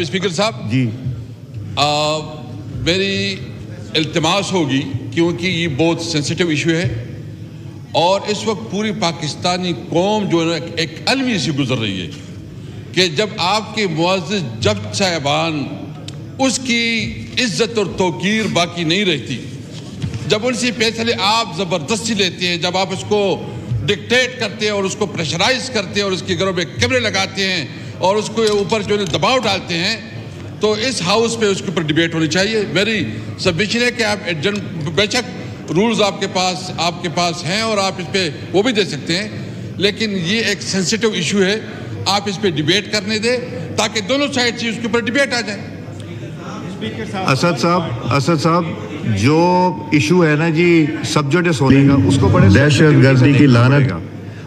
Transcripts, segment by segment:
Speaker صاحب جی میری التماس ہوگی کیونکہ یہ بہت سینسیٹیو ایشو ہے اور اس وقت پوری پاکستانی قوم جو ہے ایک المی سے گزر رہی ہے کہ جب آپ کے معزز جج صاحبان اس کی عزت اور توقیر باقی نہیں رہتی، جب ان سے فیصلے آپ زبردستی لیتے ہیں، جب آپ اس کو ڈکٹیٹ کرتے ہیں اور اس کو پریشرائز کرتے ہیں اور اس کے گھروں میں کیمرے لگاتے ہیں اور اس کو اوپر جو دباؤ ڈالتے ہیں، تو اس ہاؤس پہ اس کے اوپر ڈیبیٹ ہونی چاہیے۔ میری سبمیشن ہے کہ آپ بے شک رولز آپ کے پاس ہیں اور آپ اس پہ وہ بھی دے سکتے ہیں، لیکن یہ ایک سینسیٹیو ایشو ہے، آپ اس پہ ڈیبیٹ کرنے دیں تاکہ دونوں سائڈ سے اس کے اوپر ڈیبیٹ آ جائے۔ اسد صاحب جو ایشو ہے نا جی سبجیکٹس ہونے کا، اس کو بڑے دہشت گردی کی لعنت،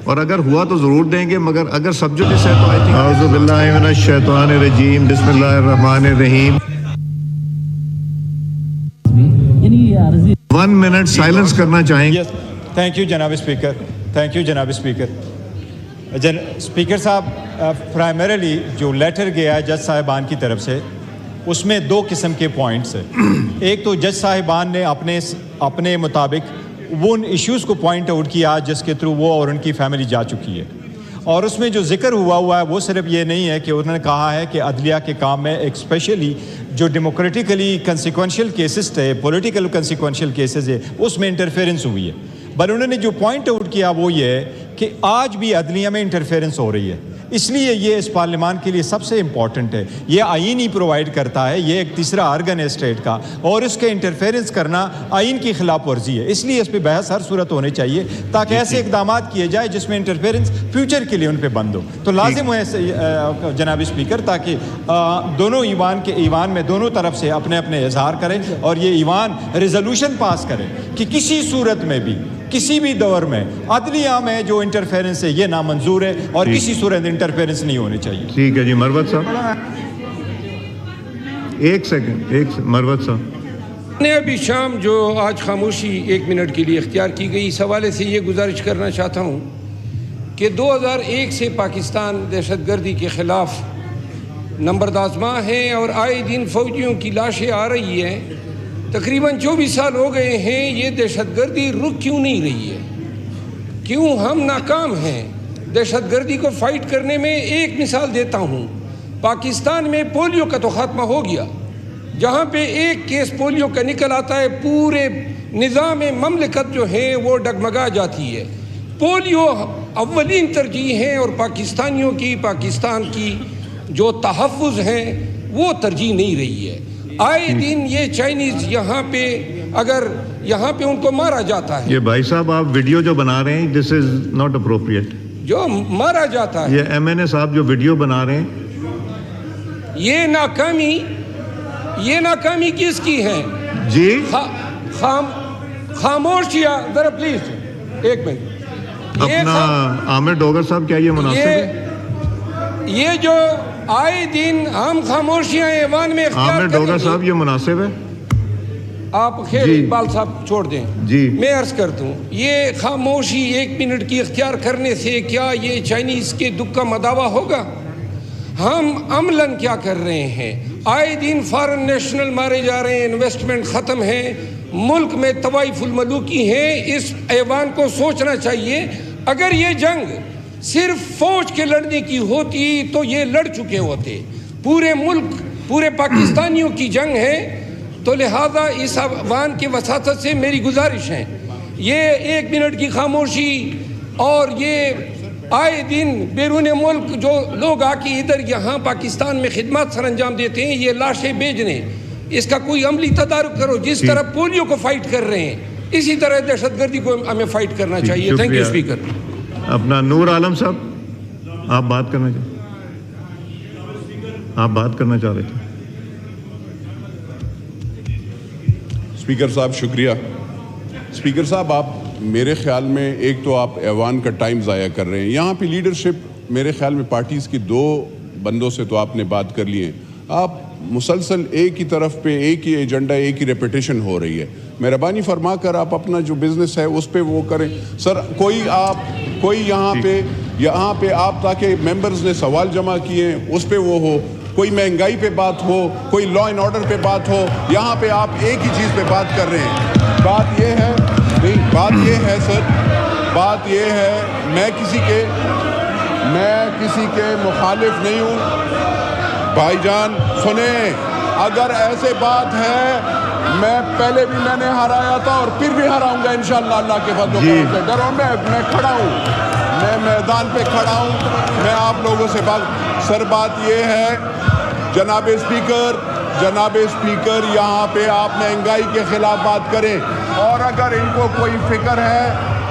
اور اگر ہوا تو ضرور دیں گے، مگر اگر سبجیکٹس ہے تو آئی تھنک اعوذ باللہ من الشیطان الرجیم، بسم اللہ الرحمن الرحیم۔ 1 منٹ سائلنس کرنا چاہیں گے۔ تھینک یو جناب اسپیکر، تھینک یو جناب اسپیکر۔ اسپیکر صاحب، پرائمریلی جو لیٹر گیا ہے جج صاحبان کی طرف سے، اس میں 2 قسم کے پوائنٹس ہیں۔ ایک تو جج صاحبان نے اپنے مطابق وہ ان ایشوز کو پوائنٹ آؤٹ کیا جس کے تھرو وہ اور ان کی فیملی جا چکی ہے، اور اس میں جو ذکر ہوا ہے وہ صرف یہ نہیں ہے کہ انہوں نے کہا ہے کہ عدلیہ کے کام میں ایک اسپیشلی جو ڈیموکریٹیکلی کنسیکوینشل کیسز تھے، پولیٹیکل کنسیکوینشل کیسز ہے، اس میں انٹرفیرنس ہوئی ہے، بل انہوں نے جو پوائنٹ آؤٹ کیا وہ یہ ہے کہ آج بھی عدلیہ میں انٹرفیرنس ہو رہی ہے، اس لیے یہ اس پارلیمان کے لیے سب سے امپورٹنٹ ہے۔ یہ آئین ہی پرووائڈ کرتا ہے، یہ ایک تیسرا آرگن ہے اسٹیٹ کا، اور اس کے انٹرفیرنس کرنا آئین کی خلاف ورزی ہے، اس لیے اس پہ بحث ہر صورت ہونی چاہیے تاکہ ایسے اقدامات کیے جائے جس میں انٹرفیرنس فیوچر کے لیے ان پہ بند ہو۔ تو لازم ہے جناب اسپیکر تاکہ دونوں ایوان میں دونوں طرف سے اپنے اپنے اظہار کریں اور یہ ایوان ریزولوشن پاس کرے کہ کسی صورت میں بھی کسی بھی دور میں عدلیہ میں جو انٹرفیرنس ہے یہ نامنظور ہے اور کسی صورت انٹرفیرنس نہیں ہونی چاہیے۔ ٹھیک ہے جی، مروت صاحب ایک سیکنڈ مروت صاحب نے ابھی شام جو آج خاموشی 1 منٹ کے لیے اختیار کی گئی، اس حوالے سے یہ گزارش کرنا چاہتا ہوں کہ 2001 سے پاکستان دہشت گردی کے خلاف نمبردازماں ہے اور آئے دن فوجیوں کی لاشیں آ رہی ہیں۔ تقریباً 24 سال ہو گئے ہیں، یہ دہشت گردی رک کیوں نہیں رہی ہے؟ کیوں ہم ناکام ہیں دہشت گردی کو فائٹ کرنے میں؟ ایک مثال دیتا ہوں، پاکستان میں پولیو کا تو خاتمہ ہو گیا، جہاں پہ ایک کیس پولیو کا نکل آتا ہے پورے نظام مملکت جو ہے وہ ڈگمگا جاتی ہے۔ پولیو اولین ترجیح ہیں اور پاکستانیوں کی، پاکستان کی جو تحفظ ہیں وہ ترجیح نہیں رہی ہے۔ آئے دن یہ چائنیز یہاں پہ اگر یہاں پہ ان کو مارا جاتا ہے، یہ بھائی صاحب آپ ویڈیو جو بنا رہے ہیں دس از ناٹ اپروپریٹ، جو مارا جاتا ہے، یہ MNA صاحب جو ویڈیو بنا رہے ہیں یہ ناکامی کس کی ہے جی؟ خاموشیاں ذرا پلیز ایک منٹ، اپنا عامر ڈوگر صاحب کیا یہ مناسب ہے؟ یہ جو آئے دن ہم خاموشیاں ایوان میں اختیار عامر کریں ڈوگر گے، صاحب یہ مناسب ہے؟ آپ خیر اقبال صاحب چھوڑ دیں، جی میں عرض کرتا ہوں یہ خاموشی 1 منٹ کی اختیار کرنے سے کیا یہ چائنیز کے دکھ کا مداوع ہوگا؟ ہم عملاً کیا کر رہے ہیں؟ آئے دن فارن نیشنل مارے جا رہے ہیں، انویسٹمنٹ ختم ہے، ملک میں طوائف الملوکی ہیں۔ اس ایوان کو سوچنا چاہیے، اگر یہ جنگ صرف فوج کے لڑنے کی ہوتی تو یہ لڑ چکے ہوتے، پورے ملک پورے پاکستانیوں کی جنگ ہے، تو لہذا اس ایوان کی وساطت سے میری گزارش ہے یہ 1 منٹ کی خاموشی، اور یہ آئے دن بیرون ملک جو لوگ آ کے ادھر یہاں پاکستان میں خدمات سر انجام دیتے ہیں، یہ لاشیں بھیجنے، اس کا کوئی عملی تدارک کرو۔ جس طرح پولیو کو فائٹ کر رہے ہیں اسی طرح دہشت گردی کو ہمیں فائٹ کرنا چاہیے۔ Thank you speaker. اپنا نور عالم صاحب آپ بات کرنا چاہ رہے تھے۔ اسپیکر صاحب شکریہ۔ اسپیکر صاحب آپ میرے خیال میں ایک تو آپ ایوان کا ٹائم ضائع کر رہے ہیں، یہاں پہ لیڈرشپ میرے خیال میں پارٹیز کی 2 بندوں سے تو آپ نے بات کر لی ہیں، آپ مسلسل ایک ہی طرف پہ ایک ہی ایجنڈا، ایک ہی ریپیٹیشن ہو رہی ہے۔ مہربانی فرما کر آپ اپنا جو بزنس ہے اس پہ وہ کریں سر۔ کوئی یہاں پہ آپ تاکہ ممبرز نے سوال جمع کیے ہیں اس پہ وہ ہو، کوئی مہنگائی پہ بات ہو, کوئی لا اینڈ آرڈر پہ بات ہو, یہاں پہ آپ ایک ہی چیز پہ بات کر رہے ہیں. بات یہ ہے نہیں, بات یہ ہے سر, بات یہ ہے میں کسی کے مخالف نہیں ہوں. بھائی جان سنیں, اگر ایسے بات ہے, میں پہلے بھی میں نے ہرایا تھا اور پھر بھی ہراؤں گا انشاءاللہ اللہ کے فضل و کرم سے. ڈرو, میں کھڑا ہوں, میں میدان پہ کھڑا ہوں, میں آپ لوگوں سے سر بات یہ ہے جناب اسپیکر یہاں پہ آپ مہنگائی کے خلاف بات کریں, اور اگر ان کو کوئی فکر ہے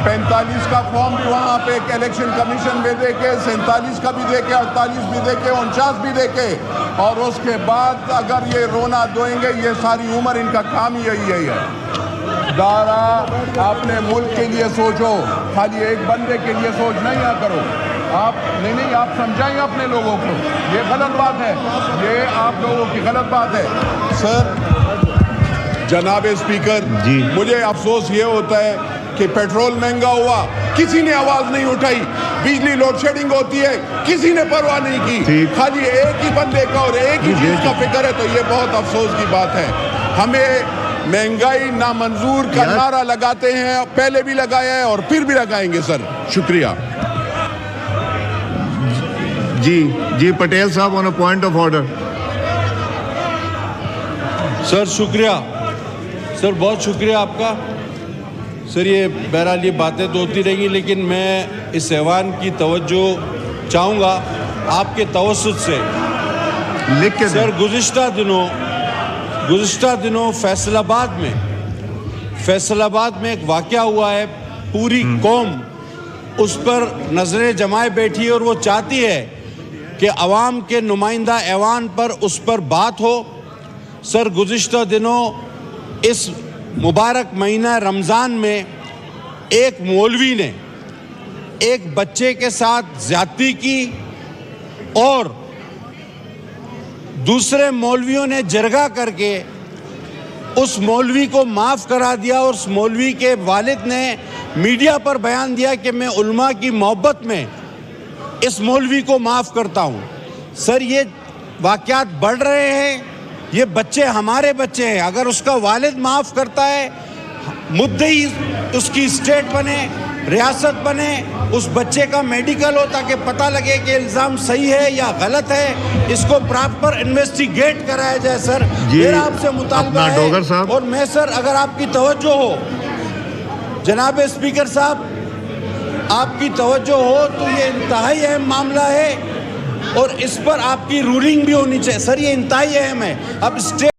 45 کا فارم بھی وہاں پہ الیکشن کمیشن میں دے کے, 47 کا بھی دے کے, 48 بھی دے کے, 49 بھی دے کے, اور اس کے بعد اگر یہ رونا دوئیں گے, یہ ساری عمر ان کا کام ہی یہی ہے. دارا اپنے ملک کے لیے سوچو, خالی ایک بندے کے لیے سوچ نہیں کرو. آپ نہیں آپ سمجھائیں اپنے لوگوں کو, یہ غلط بات ہے, یہ آپ لوگوں کی غلط بات ہے. سر جناب اسپیکر, مجھے افسوس یہ ہوتا ہے کہ پیٹرول مہنگا ہوا, کسی نے آواز نہیں اٹھائی. بجلی لوڈ شیڈنگ ہوتی ہے, کسی نے پرواہ نہیں کی. خالی ایک ہی بندے کا اور ایک ہی چیز کا فکر ہے, تو یہ بہت افسوس کی بات ہے. ہمیں مہنگائی نامنظور کا نعرہ لگاتے ہیں, پہلے بھی لگایا ہے اور پھر بھی لگائیں گے. سر شکریہ. جی پٹیل صاحب آن اے پوائنٹ آف آرڈر. سر شکریہ, سر بہت شکریہ آپ کا. سر یہ بہرحال یہ باتیں تو ہوتی رہیں گی, لیکن میں اس ایوان کی توجہ چاہوں گا آپ کے توسط سے. لکھ کے سر گزشتہ دنوں فیصل آباد میں ایک واقعہ ہوا ہے. پوری قوم اس پر نظریں جمائے بیٹھی ہے اور وہ چاہتی ہے کہ عوام کے نمائندہ ایوان پر اس پر بات ہو. سر گزشتہ دنوں اس مبارک مہینہ رمضان میں ایک مولوی نے ایک بچے کے ساتھ زیادتی کی اور دوسرے مولویوں نے جرگہ کر کے اس مولوی کو معاف کرا دیا, اور اس مولوی کے والد نے میڈیا پر بیان دیا کہ میں علماء کی محبت میں اس مولوی کو معاف کرتا ہوں. سر یہ واقعات بڑھ رہے ہیں, یہ بچے ہمارے بچے ہیں. اگر اس کا والد معاف کرتا ہے, مدعی اس کی اسٹیٹ بنے, ریاست بنے, اس بچے کا میڈیکل ہو تاکہ پتہ لگے کہ الزام صحیح ہے یا غلط ہے, اس کو پراپر انویسٹیگیٹ کرایا جائے. سر میرا آپ سے مطالبہ ہے, اور میں سر اگر آپ کی توجہ ہو, جناب اسپیکر صاحب آپ کی توجہ ہو, تو یہ انتہائی اہم معاملہ ہے اور اس پر آپ کی رولنگ بھی ہونی چاہیے. سر یہ انتہائی اہم ہے. اب اسٹیٹ